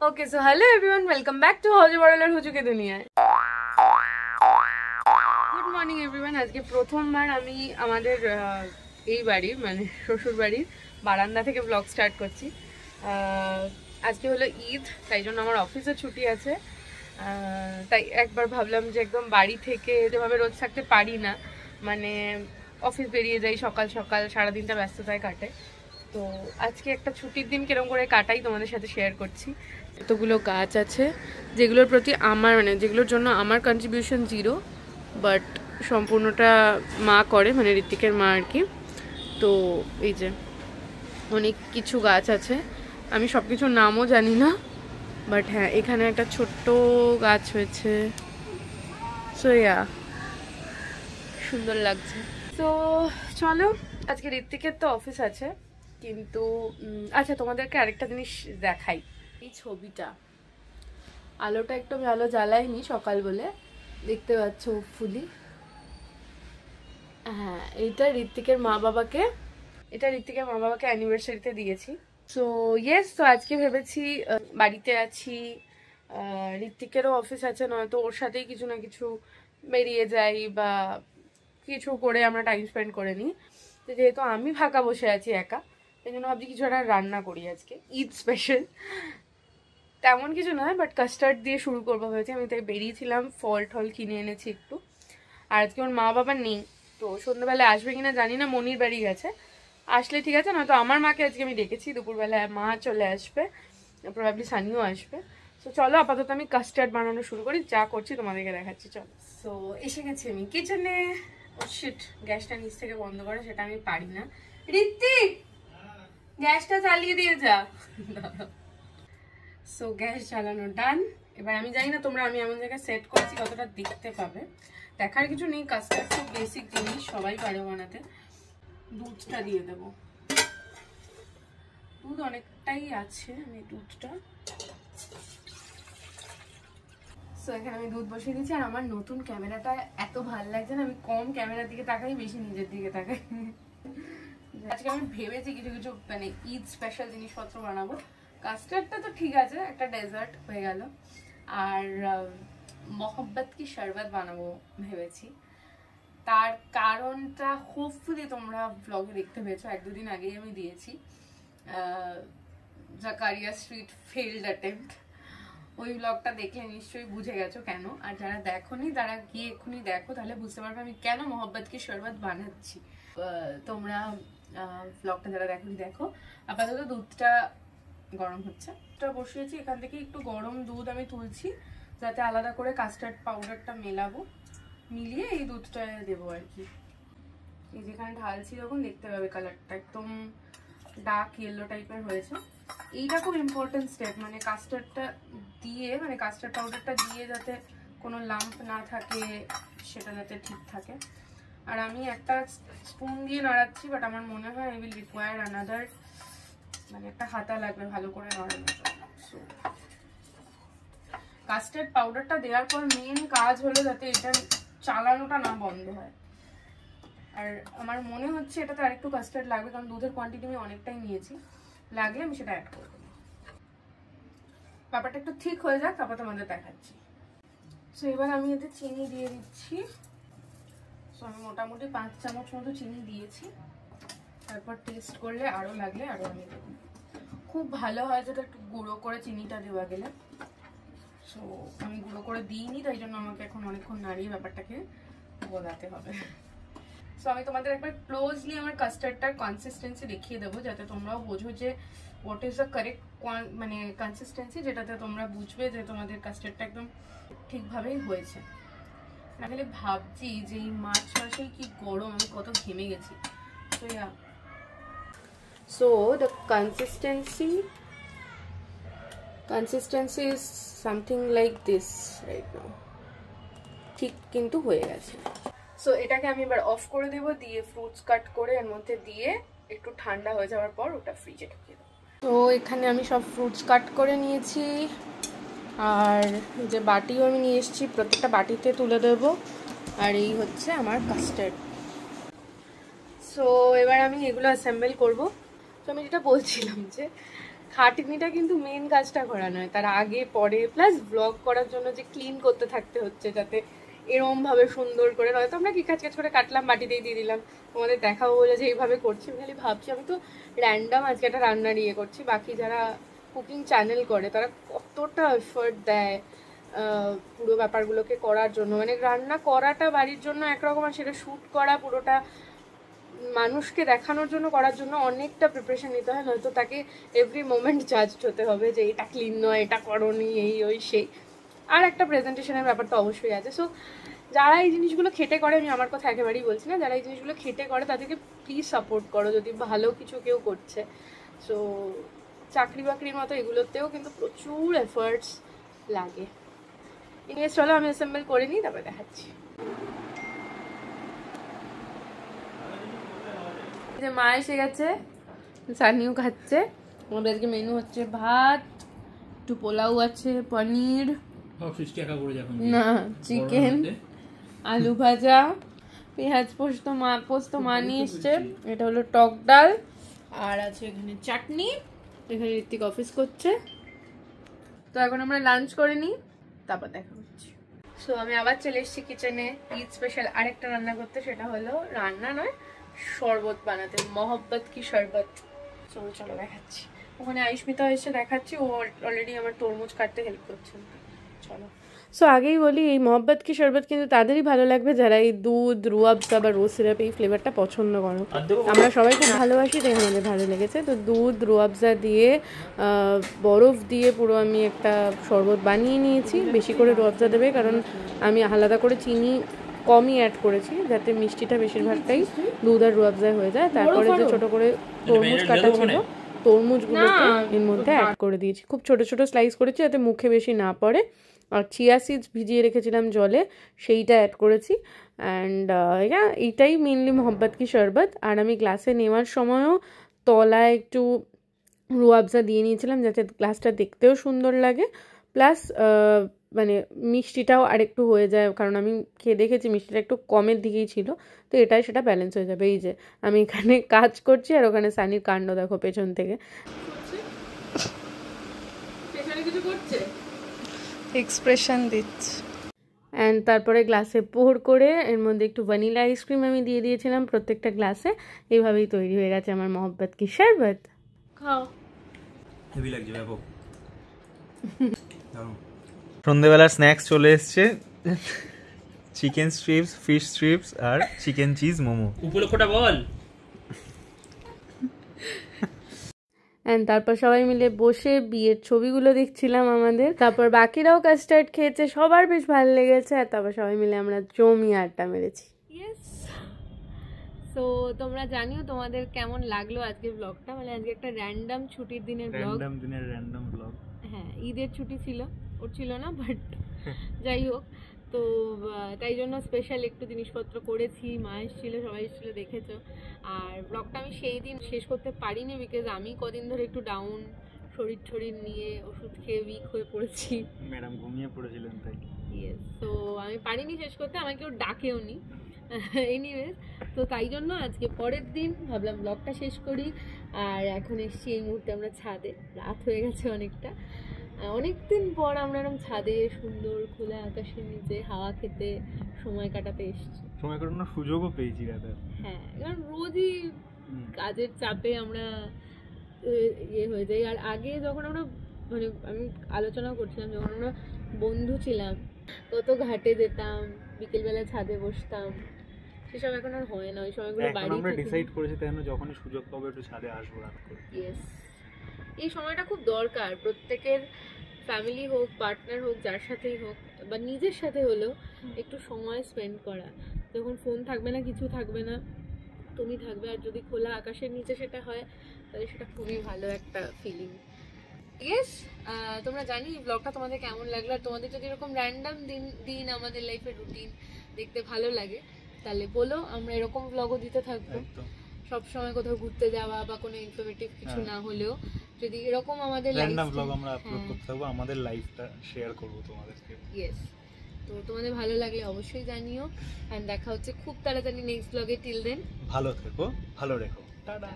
Okay, so hello everyone, welcome back to হজে বড়লার হুজুকে দুনিয়ায়। Good morning everyone. আজকে প্রথমবার আমি আমাদের এই বাড়ির মানে শ্বশুর বাড়ির বারান্দা থেকে ব্লগ স্টার্ট করছি। আজকে হলো ঈদ, তাই জন্য আমার অফিসে ছুটি আছে। তাই একবার ভাবলাম যে একদম বাড়ি থেকে যেভাবে রোজ থাকতে পারি না, মানে অফিস বেরিয়ে যাই সকাল সকাল, সারাদিনটা ব্যস্ততায় কাটে। তো আজকে একটা ছুটির দিন কিরকম করে কাটাই তোমাদের সাথে শেয়ার করছি। এতগুলো গাছ আছে যেগুলোর প্রতি আমার মানে যেগুলোর জন্য আমার কন্ট্রিবিউশন জিরো, বাট সম্পূর্ণটা মা করে, মানে ঋত্বিকের মা আর কি। তো এই যে অনেক কিছু গাছ আছে, আমি সব কিছুর নামও জানি না, বাট হ্যাঁ এখানে একটা ছোট্ট গাছ হয়েছে। সো ইয়া, সুন্দর লাগছে। তো চলো, আজকে ঋত্বিকের তো অফিস আছে, কিন্তু আচ্ছা তোমাদেরকে আরেকটা জিনিস দেখাই। এই ছবিটা, আলোটা একটু আমি আলো জ্বালাইনি সকাল বলে, দেখতে পাচ্ছ ফুলি। হ্যাঁ, এটা ঋত্বিকের মা বাবাকে অ্যানিভার্সারিতে দিয়েছি। সো ইয়েস, তো আজকে ভেবেছি বাড়িতে আছি, ঋত্বিকেরও অফিস আছে, নয়তো ওর সাথেই কিছু না কিছু বেরিয়ে যাই বা কিছু করে আমরা টাইম স্পেন্ড করে নিই। তো যেহেতু আমি ফাঁকা বসে আছি একা, এই জন্য ভাবছি কিছু একটা রান্না করি আজকে, ঈদ স্পেশাল। তেমন কিছু নয়, বাট কাস্টার্ড দিয়ে শুরু করবো হয়েছে। আমি তাই বেরিয়েছিলাম, ফল টল কিনে এনেছি একটু। আর আজকে ওর মা বাবা নেই, তো সন্ধ্যাবেলায় আসবে কিনা জানি না, মনির বাড়ি গেছে। আসলে ঠিক আছে, নয়তো আমার মাকে আজকে আমি ডেকেছি, দুপুরবেলায় মা চলে আসবে, প্রবাবলি সানিও আসবে। সো চলো আপাতত আমি কাস্টার্ড বানানো শুরু করি, যা করছি তোমাদেরকে দেখাচ্ছি। চলো, সো এসে গেছি আমি কিচেনে। ও শিট, গ্যাসটা নিচ থেকে বন্ধ করে, সেটা আমি পারি না। ঋত্বিক, গ্যাসটা চালিয়ে দিয়ে যা। সো গ্যাস জ্বালানো ডান। এবার আমি জানি না তোমরা আমি এমন জায়গায় সেট করছি কতটা দেখতে পাবে, দেখার কিছু নেই, কাস্টার্ড খুব বেসিক জিনিস, সবাই পারে বানাতে। দুধটা দিয়ে দেব, দুধ অনেকটাই আছে, আমি দুধটা। সো এখানে আমি দুধ বসিয়ে দিচ্ছি। আর আমার নতুন ক্যামেরাটা এত ভালো লাগছে না, আমি কম ক্যামেরার দিকে তাকাই, বেশি নিজের দিকে তাকাই। আজকে আমি ভেবেছি কিছু কিছু মানে ঈদ স্পেশাল জিনিসপত্র বানাবো। কাস্টার্ডটা তো ঠিক আছে, একটা ডেজার্ট হয়ে গেল। আর মোহব্বত কি শরবত বানাবো ভেবেছি। তার কারণটা হোপফুলি তোমরা ব্লগে দেখতে পেয়েছো, এক দুদিন আগেই আমি দিয়েছি, জাকারিয়া স্ট্রিট ফেইল্ড অ্যাটেম্প্ট। ওই ব্লগটা দেখলে নিশ্চয়ই বুঝে গেছো কেন। আর যারা দেখোনি তারা গিয়ে এক্ষুনি দেখো, তাহলে বুঝতে পারবে আমি কেন মোহব্বত কি শরবত বানাচ্ছি। তোমরা ব্লগটা যারা দেখোনি দেখো। আপাতত দুধটা গরম হচ্ছে, দুধটা বসিয়েছি, এখান থেকে একটু গরম দুধ আমি তুলছি, যাতে আলাদা করে কাস্টার্ড পাউডারটা মেলাবো, মিলিয়ে এই দুধটা দেবো আর কি। এই যেখানে ঢালছি যখন দেখতে পাবে কালারটা একদম ডার্ক ইয়েলো টাইপের হয়েছে। এইটা খুব ইম্পর্টেন্ট স্টেপ, মানে কাস্টার্ডটা দিয়ে, মানে কাস্টার্ড পাউডারটা দিয়ে যাতে কোনো লাম্প না থাকে, সেটা যাতে ঠিক থাকে। আর আমি একটা স্পুন দিয়ে নাড়াচ্ছি, বাট আমার মনে হয় আই উইল রিকোয়ার আনাদার, মানে একটা হাতা লাগবে ভালো করে নাড়ানোর জন্য। সো কাস্টার্ড পাউডারটা দেওয়ার পর মেন কাজ হলো যাতে এটা চালানোটা না বন্ধ হয়। আর আমার মনে হচ্ছে এটাতে আরেকটু কাস্টার্ড লাগবে, কারণ দুধের কোয়ান্টিটি আমি অনেকটাই নিয়েছি, লাগলে আমি সেটা অ্যাড করবো। ব্যাপারটা একটু ঠিক হয়ে যাক, তারপর তোমাদের দেখাচ্ছি। সো এবার আমি এতে চিনি দিয়ে দিচ্ছি। সো আমি মোটামুটি 5 চামচ মতো চিনি দিয়েছি, তারপর টেস্ট করলে আরও লাগলে আরও আমি দেবো। খুব ভালো হয় যেটা একটু গুঁড়ো করে চিনিটা দেওয়া গেলে। সো আমি গুঁড়ো করে দিইনি, তাই জন্য আমাকে এখন অনেকক্ষণ নাড়িয়ে ব্যাপারটাকে বলাতে হবে। সো আমি তোমাদের একবার ক্লোজলি আমার কাস্টার্ডটার কনসিস্টেন্সি দেখিয়ে দেবো, যাতে তোমরাও বোঝো যে হোয়াট ইজ দ্য কারেক্ট মানে কনসিস্টেন্সি, যেটাতে তোমরা বুঝবে যে তোমাদের কাস্টার্ডটা একদম ঠিকভাবেই হয়েছে। আসলে ভাবছি যে এই মার্চ মাসেই কি গরম, আমি কত ঘেমে গেছি। তো yeah, so the consistency is something like this right now, ঠিক কিন্তু হয়ে গেছে। সো এটাকে আমি এবার অফ করে দেবো, দিয়ে ফ্রুটস কাট করে এর মধ্যে দিয়ে একটু ঠান্ডা হয়ে যাওয়ার পর ওটা ফ্রিজে ঢুকিয়ে দেবো। তো এখানে আমি সব ফ্রুটস কাট করে নিয়েছি, আর যে বাটিও আমি নিয়ে এসেছি, প্রত্যেকটা বাটিতে তুলে দেবো। আর এই হচ্ছে আমার কাস্টার্ড। সো এবার আমি এগুলো অ্যাসেম্বল করবো। তো আমি যেটা বলছিলাম যে খাটনিটা কিন্তু মেন কাজটা করা নয়, তার আগে পরে, প্লাস ব্লগ করার জন্য যে ক্লিন করতে থাকতে হচ্ছে যাতে এরম ভাবে সুন্দর করে, নয়তো আমরা কি কাজ করে কাটলাম বাটিতেই দিয়ে দিলাম, তোমাদের দেখাবো বলে যে এইভাবে করছি। আমি খালি ভাবছি আমি তো র্যান্ডাম আজকে একটা রান্নার ইয়ে করছি, বাকি যারা কুকিং চ্যানেল করে তারা কতটা এফর্ট দেয় পুরো ব্যাপারগুলোকে করার জন্য। মানে রান্না করাটা বাড়ির জন্য একরকম, আর সেটা শ্যুট করা পুরোটা মানুষকে দেখানোর জন্য করার জন্য অনেকটা প্রিপারেশন নিতে হয়, নয়তো তাকে এভরি মোমেন্ট জাজড হতে হবে যে এটা ক্লিন নয়, এটা করনি, এই ওই সেই। আর একটা প্রেজেন্টেশনের ব্যাপার তো অবশ্যই আছে। সো যারা এই জিনিসগুলো খেটে করে, আমি আমার কথা একেবারেই বলছি না, যারা এই জিনিসগুলো খেটে করে তাদেরকে প্লিজ সাপোর্ট করো যদি ভালো কিছু কেউ করছে। সো চাকরি বাকরির মতো এগুলোতেও কিন্তু প্রচুর এফার্টস লাগে। ইনভেস্ট চলো আমি অ্যাসেম্বল করে নিই, তারপরে দেখাচ্ছি। যে মা এসে গেছে, সানিও খাচ্ছে। আমাদের আজকে মেনু হচ্ছে ভাত, একটু পোলাও আছে, পনির না চিকেন, আলু ভাজা, পেঁয়াজ পোস্ত মা নিয়ে এসছে, এটা হলো টক ডাল, আর আছে এখানে চাটনি। এখানে ঋত্বিক অফিস করছে। তো এখন আমরা লাঞ্চ করে নিই, তারপর দেখা হচ্ছে। সো আমি আবার চলে এসেছি কিচেনে ঈদ স্পেশাল আরেকটা রান্না করতে, সেটা হলো রান্না নয় শরবত বানাতে, মহব্বত কি শরবত। চলো চলো দেখাচ্ছি। ওখানে আয়ুষ্মিতা এসে দেখাচ্ছি, ও অলরেডি আমার তরমুজ কাটতে হেল্প করছে। চলো। সো আগেই বলি, এই মহব্বত কি শরবত কিন্তু তাদেরই ভালো লাগবে যারা এই দুধ, রুয়াবজা বা রোজ সিরাপ এই ফ্লেভারটা পছন্দ করো। আমরা সবাই খুব ভালোবাসি, তাই আমাদের ভালো লেগেছে। তো দুধ, রুয়াবজা দিয়ে বরফ দিয়ে পুরো আমি একটা শরবত বানিয়ে নিয়েছি। বেশি করে রুয়াবজা দেবে, কারণ আমি আলাদা করে চিনি কমই অ্যাড করেছি যাতে মিষ্টিটা বেশিরভাগটাই দুধ আর রুয়াবজায় হয়ে যায়। তারপরে যে ছোট করে তরমুজ কাটা ছিল, তরমুজগুলোকে এর মধ্যে অ্যাড করে দিয়েছি। খুব ছোট ছোট স্লাইস করেছি যাতে মুখে বেশি না পড়ে। আর চিয়া সিডস ভিজিয়ে রেখেছিলাম জলে, সেইটা অ্যাড করেছি। অ্যান্ড এইটাই মেনলি মহব্বত কি শরবত। আর আমি গ্লাসে নেওয়ার সময়ও তলায় একটু রুয়াবজা দিয়ে নিয়েছিলাম যাতে গ্লাসটা দেখতেও সুন্দর লাগে, প্লাস মানে মিষ্টিটাও আরেকটু হয়ে যায়, কারণ আমি খেয়ে দেখেছি মিষ্টিটা একটু কমের দিকেই ছিল। তো এটাই সেটা ব্যালেন্স হয়ে যাবে। এই যে আমি এখানে কাজ করছি আর ওখানে সানির কাণ্ড দেখো পেছন থেকে, কিছু করছে, এক্সপ্রেশন দিচ্ছে। অ্যান্ড তারপরে গ্লাসে পোর করে এর মধ্যে একটু ভ্যানিলা আইসক্রিম আমি দিয়ে দিয়েছিলাম প্রত্যেকটা গ্লাসে। এইভাবেই তৈরি হয়ে গেছে আমার মহব্বত কি শরবত। খাও। হেভি লাগছে ব্যাপক। সন্ধ্যেবেলার স্ন্যাক্স চলে এসছে, চিকেন স্ট্রিপস, ফিশ স্ট্রিপস আর চিকেন চিজ মোমো। উপলক্ষটা বল। অ্যান্ড তারপর সবাই মিলে বসে বিয়ের ছবিগুলো দেখছিলাম আমাদের। তারপর বাকিরাও কাস্টার্ড খেয়েছে, সবার বেশ ভালো লেগেছে। আর তারপর সবাই মিলে আমরা জমিয়ে আড্ডা মেরেছি। ইয়েস। সো তোমরা জানিও তোমাদের কেমন লাগলো আজকের ব্লগটা। মানে আজকে একটা র্যান্ডম ছুটির দিনের ব্লগ। হ্যাঁ, ঈদের ছুটি ছিল, ওর ছিল না, বাট যাই হোক। তো তাই জন্য স্পেশাল একটু জিনিসপত্র করেছি, মা এসেছিল, সবাই এসেছিলো, দেখেছো। আর ব্লগটা আমি সেই দিন শেষ করতে পারিনি, বিকজ আমি কদিন ধরে একটু ডাউন, শরীর নিয়ে ওষুধ খেয়ে উইক হয়ে পড়েছি। ম্যাডাম ঘুমিয়ে পড়েছিলেন তাই। ইয়েস। তো আমি পারিনি শেষ করতে, আমাকে কেউ ডাকেও নি। এনিওয়েজ, তো তাই জন্য আজকে পরের দিন ভাবলাম ব্লগটা শেষ করি। আর এখন এসছি এই মুহূর্তে আমরা ছাদে, রাত হয়ে গেছে অনেকটা। অনেকদিন পর আমরা এরকম ছাদে সুন্দর খোলা আকাশের নিচে হাওয়া খেতে সময় কাটাতে এসেছি। সময় কাটানোর সুযোগও পেয়েছি দাদা। হ্যাঁ, কারণ রোজই কাজের চাপে আমরা ইয়ে হয়ে যাই। আর আগে যখন আমরা, মানে আমি আলোচনাও করছিলাম, যখন আমরা বন্ধু ছিলাম কত ঘাটে যেতাম, বিকেলবেলা ছাদে বসতাম, সেসব এখন আর হয় না। ওই সময়গুলো বাড়ি আমরা ডিসাইড করেছি তাই যখনই সুযোগ পাবো একটু ছাদে আসবো রাত করে। ইয়েস, এই সময়টা খুব দরকার প্রত্যেকের, ফ্যামিলি হোক, পার্টনার হোক, যার সাথেই হোক, বা নিজের সাথে হলেও একটু সময় স্পেন্ড করা। যখন ফোন থাকবে না, কিছু থাকবে না, তুমি থাকবে, আর যদি খোলা আকাশের নিচে সেটা হয় তাহলে সেটা খুবই ভালো একটা ফিলিং। ইয়েস, তোমরা জানি ব্লগটা তোমাদের কেমন লাগলো। আর তোমাদের যদি এরকম র্যান্ডাম দিন আমাদের লাইফের রুটিন দেখতে ভালো লাগে তাহলে বলো, আমরা এরকম ব্লগও দিতে থাকবো। সবসময় কোথাও ঘুরতে যাওয়া বা কোনো ইনফরমেটিভ কিছু না হলেও, যদি এরকম আমাদের র্যান্ডম ব্লগ আমরা আপলোড করতে থাকবো, আমাদের লাইফটা শেয়ার করব তোমাদেরকে। ইয়েস, তো তোমাদের ভালো লাগলে অবশ্যই জানিও। এন্ড দেখা হচ্ছে খুব তাড়াতাড়ি নেক্সট ব্লগে। টিল দেন ভালো থেকো, ভালো রেখো, টাটা।